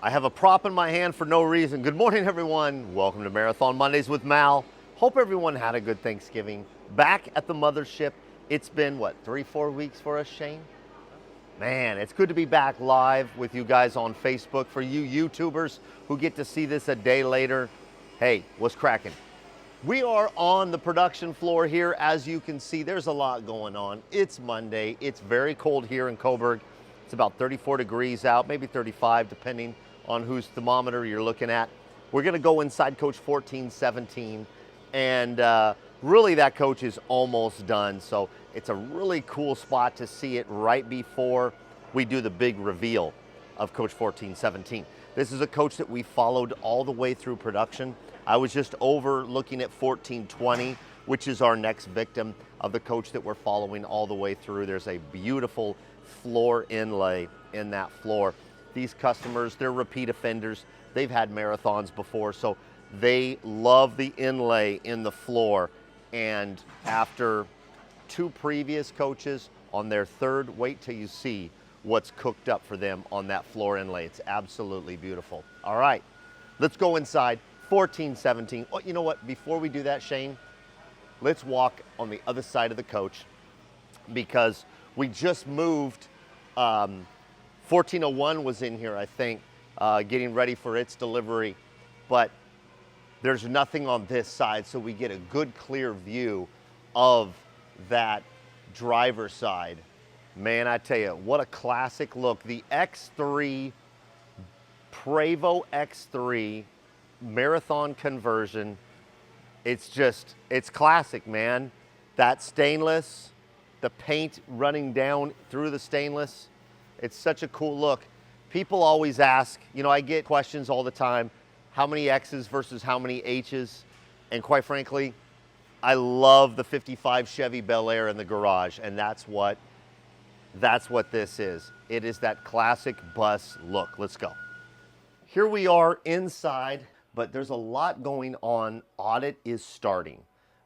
I have a prop in my hand for no reason. Good morning, everyone. Welcome to Marathon Mondays with Mal. Hope everyone had a good Thanksgiving. Back at the mothership. It's been, what, 3-4 weeks for us, Shane? Man, it's good to be back live with you guys on Facebook. For you YouTubers who get to see this a day later, hey, what's cracking? We are on the production floor here. As you can see, there's a lot going on. It's Monday. It's very cold here in Coburg. It's about 34 degrees out, maybe 35, depending on whose thermometer you're looking at. We're gonna go inside coach 1417, and really that coach is almost done. So it's a really cool spot to see it right before we do the big reveal of coach 1417. This is a coach that we followed all the way through production. I was just over looking at 1420, which is our next victim of the coach that we're following all the way through. There's a beautiful floor inlay in that floor. These customers, they're repeat offenders. They've had marathons before, so they love the inlay in the floor. And after two previous coaches on their third, wait till you see what's cooked up for them on that floor inlay. It's absolutely beautiful. All right, let's go inside 1417. Oh, you know what? Before we do that, Shane, let's walk on the other side of the coach because we just moved. 1401 was in here, I think, getting ready for its delivery, but there's nothing on this side, so we get a good clear view of that driver's side. Man, I tell you, what a classic look. The X3, Prevost X3 marathon conversion. It's classic, man. That stainless, the paint running down through the stainless. It's such a cool look. People always ask, you know, I get questions all the time, how many X's versus how many H's? And quite frankly, I love the 55 Chevy Bel Air in the garage, and that's what this is. It is that classic bus look. Let's go. Here we are inside, but there's a lot going on. Audit is starting.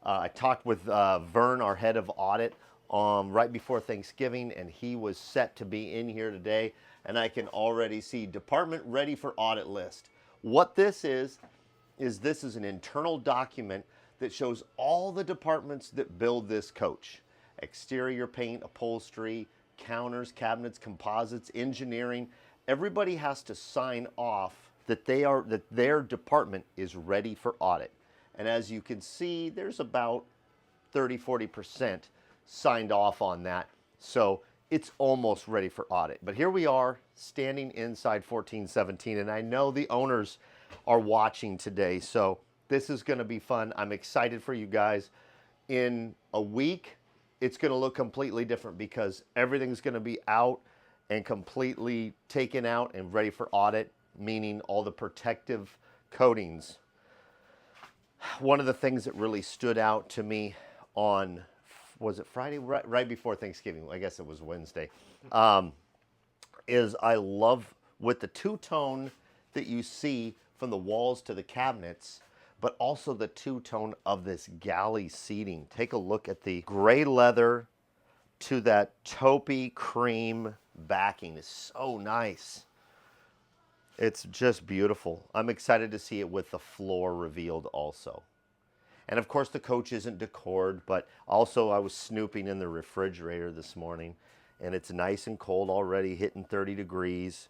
I talked with Vern, our head of audit, right before Thanksgiving, and he was set to be in here today, and I can already see department ready for audit list. What this is this is an internal document that shows all the departments that build this coach. Exterior paint, upholstery, counters, cabinets, composites, engineering. Everybody has to sign off that their department is ready for audit. And as you can see, there's about 30-40% signed off on that. So it's almost ready for audit. But here we are standing inside 1417, and I know the owners are watching today, so this is gonna be fun. I'm excited for you guys. In a week, it's gonna look completely different because everything's gonna be out and completely taken out and ready for audit, meaning all the protective coatings. One of the things that really stood out to me on, was it Friday? Right before Thanksgiving, I guess it was Wednesday, is I love with the two-tone that you see from the walls to the cabinets, but also the two-tone of this galley seating. Take a look at the gray leather to that taupey cream backing. Is so nice. It's just beautiful. I'm excited to see it with the floor revealed also. And of course the coach isn't decored, but also I was snooping in the refrigerator this morning, and it's nice and cold already, hitting 30 degrees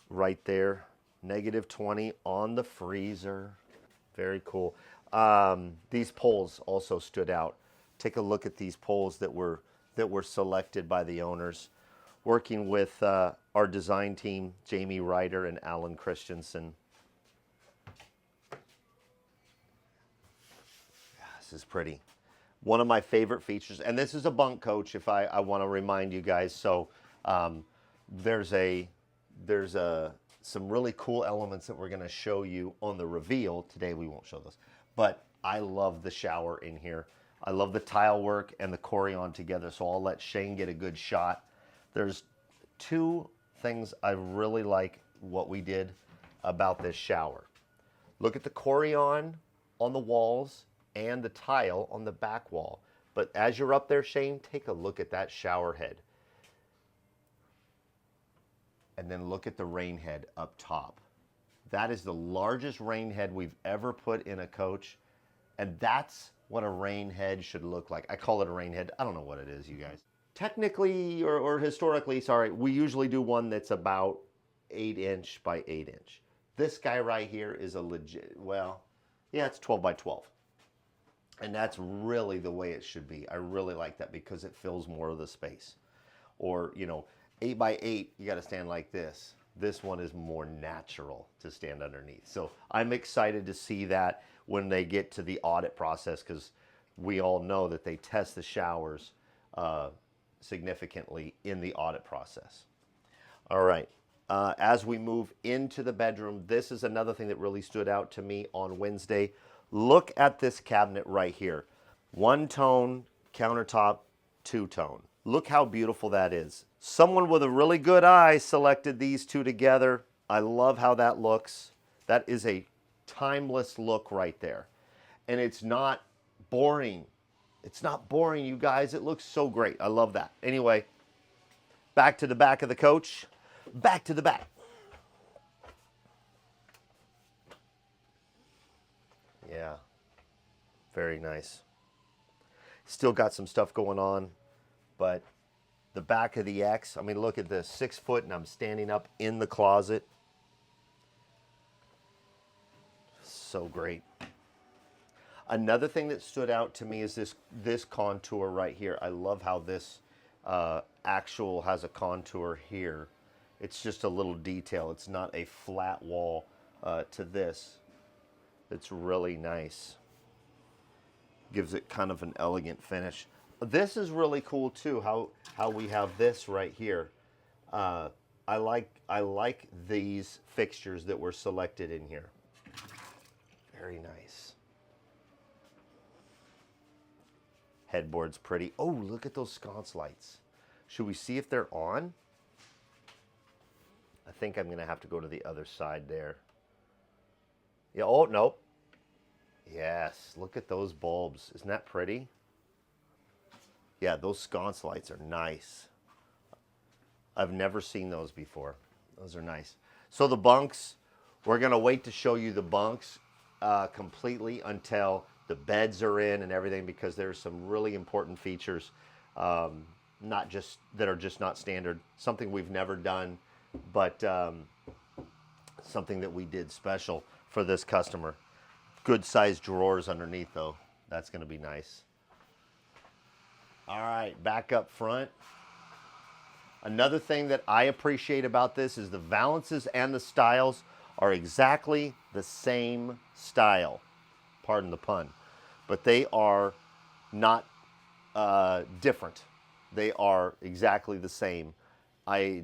right there. -20 on the freezer. Very cool. These poles also stood out. Take a look at these poles that were selected by the owners, working with our design team, Jamie Ryder and Alan Christensen. This is pretty. One of my favorite features, and this is a bunk coach, if I want to remind you guys. So there's some really cool elements that we're going to show you on the reveal. Today we won't show those, but I love the shower in here. I love the tile work and the Corian together, so I'll let Shane get a good shot. There's two things I really like what we did about this shower. Look at the Corian on the walls and the tile on the back wall. But as you're up there, Shane, take a look at that shower head. And then look at the rain head up top. That is the largest rain head we've ever put in a coach. And that's what a rain head should look like. I call it a rain head. I don't know what it is, you guys. Technically or historically, sorry, we usually do one that's about 8" by 8". This guy right here is a legit, well, yeah, it's 12 by 12. And that's really the way it should be. I really like that because it fills more of the space. Or, you know, 8 by 8, you got to stand like this. This one is more natural to stand underneath. So I'm excited to see that when they get to the audit process, because we all know that they test the showers significantly in the audit process. All right, as we move into the bedroom, this is another thing that really stood out to me on Wednesday. Look at this cabinet right here. 1-tone countertop, 2-tone. Look how beautiful that is. Someone with a really good eye selected these two together. I love how that looks. That is a timeless look right there. And it's not boring. It's not boring, you guys. It looks so great. I love that. Anyway, back to the back of the coach. Back to the back. Yeah, very nice. Still got some stuff going on, but the back of the X, I mean, look at this, 6 foot, and I'm standing up in the closet. So great. Another thing that stood out to me is this contour right here. I love how this actual has a contour here. It's just a little detail. It's not a flat wall to this. It's really nice. Gives it kind of an elegant finish. This is really cool too, how we have this right here. I like these fixtures that were selected in here. Very nice. Headboard's pretty. Oh, look at those sconce lights. Should we see if they're on? I think I'm gonna have to go to the other side there. Yeah, oh, nope. Yes, look at those bulbs. Isn't that pretty? Yeah, those sconce lights are nice. I've never seen those before. Those are nice. So the bunks, we're gonna wait to show you the bunks completely until the beds are in and everything, because there's some really important features, not just that are just not standard. Something we've never done, but something that we did special for this customer. Good sized drawers underneath though. That's gonna be nice. All right, back up front. Another thing that I appreciate about this is the valances and the styles are exactly the same style. Pardon the pun. But they are not different. They are exactly the same. I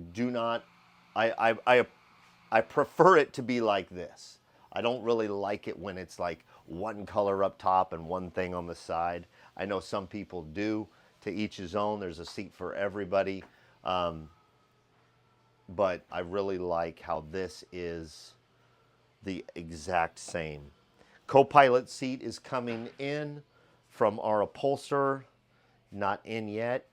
prefer it to be like this. I don't really like it when it's like one color up top and one thing on the side. I know some people do. To each his own. There's a seat for everybody. But I really like how this is the exact same. Co-pilot seat is coming in from our upholsterer. Not in yet.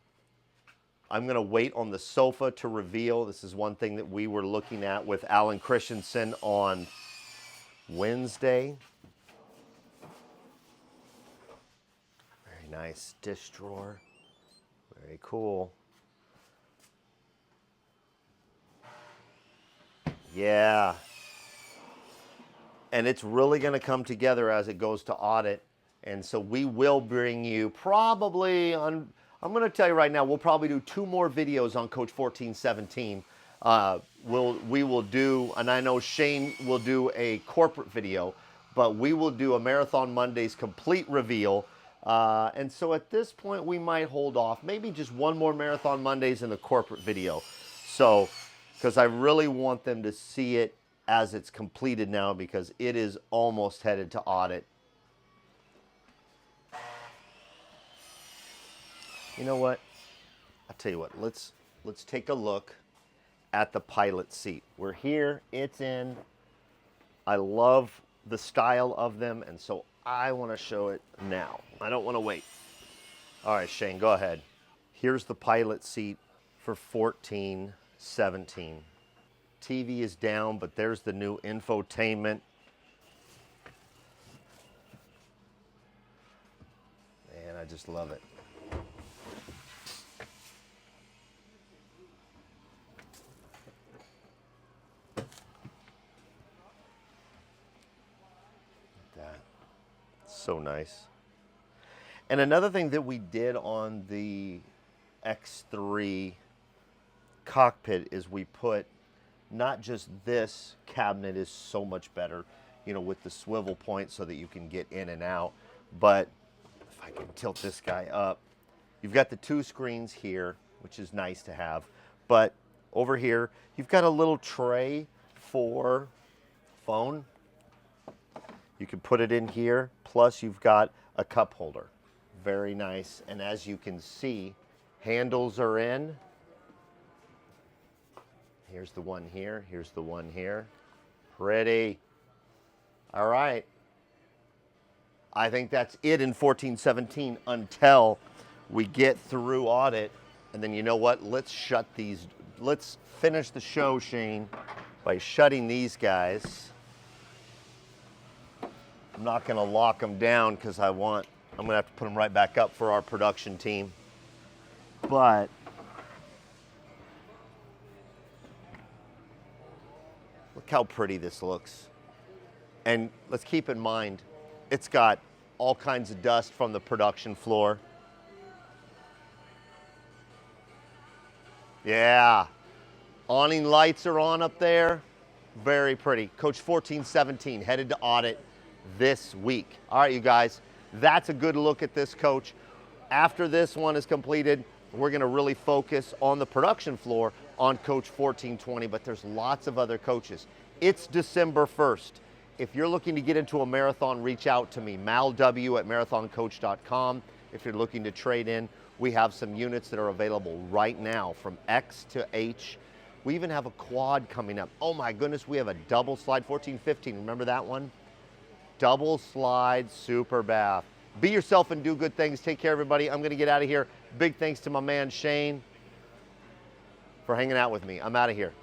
I'm going to wait on the sofa to reveal. This is one thing that we were looking at with Alan Christensen on Wednesday. Very nice dish drawer. Very cool. Yeah. And it's really going to come together as it goes to audit. And so we will bring you probably on, I'm going to tell you right now, we'll probably do 2 more videos on Coach 1417. We will do, and I know Shane will do a corporate video, but we will do a Marathon Mondays complete reveal. And so at this point, we might hold off. Maybe just 1 more Marathon Mondays in the corporate video. So, because I really want them to see it as it's completed now, because it is almost headed to audit. You know what? I'll tell you what, let's take a look at the pilot seat. We're here, it's in. I love the style of them, and so I want to show it now. I don't want to wait. All right, Shane, go ahead. Here's the pilot seat for 1417. TV is down, but there's the new infotainment. Man, I just love it. That. So nice. And another thing that we did on the X3 Cockpit is we put not just this cabinet is so much better, you know, with the swivel point so that you can get in and out, but if I can tilt this guy up, you've got the 2 screens here, which is nice to have, but over here, you've got a little tray for phone. You can put it in here, plus you've got a cup holder. Very nice, and as you can see, handles are in. Here's the one here, here's the one here. Pretty. All right. I think that's it in 1417 until we get through audit. And then you know what? Let's shut these. Let's finish the show, Shane, by shutting these guys. I'm not going to lock them down because I'm going to have to put them right back up for our production team. But look how pretty this looks. And let's keep in mind, it's got all kinds of dust from the production floor. Yeah, awning lights are on up there. Very pretty. Coach 1417 headed to audit this week. All right, you guys, that's a good look at this coach. After this one is completed, we're gonna really focus on the production floor on Coach 1420, but there's lots of other coaches. It's December 1st. If you're looking to get into a marathon, reach out to me, malw@marathoncoach.com. If you're looking to trade in, we have some units that are available right now from X to H. We even have a quad coming up. Oh my goodness, we have a double slide 1415. Remember that one? Double slide super bath. Be yourself and do good things. Take care, everybody. I'm going to get out of here. Big thanks to my man Shane for hanging out with me. I'm out of here.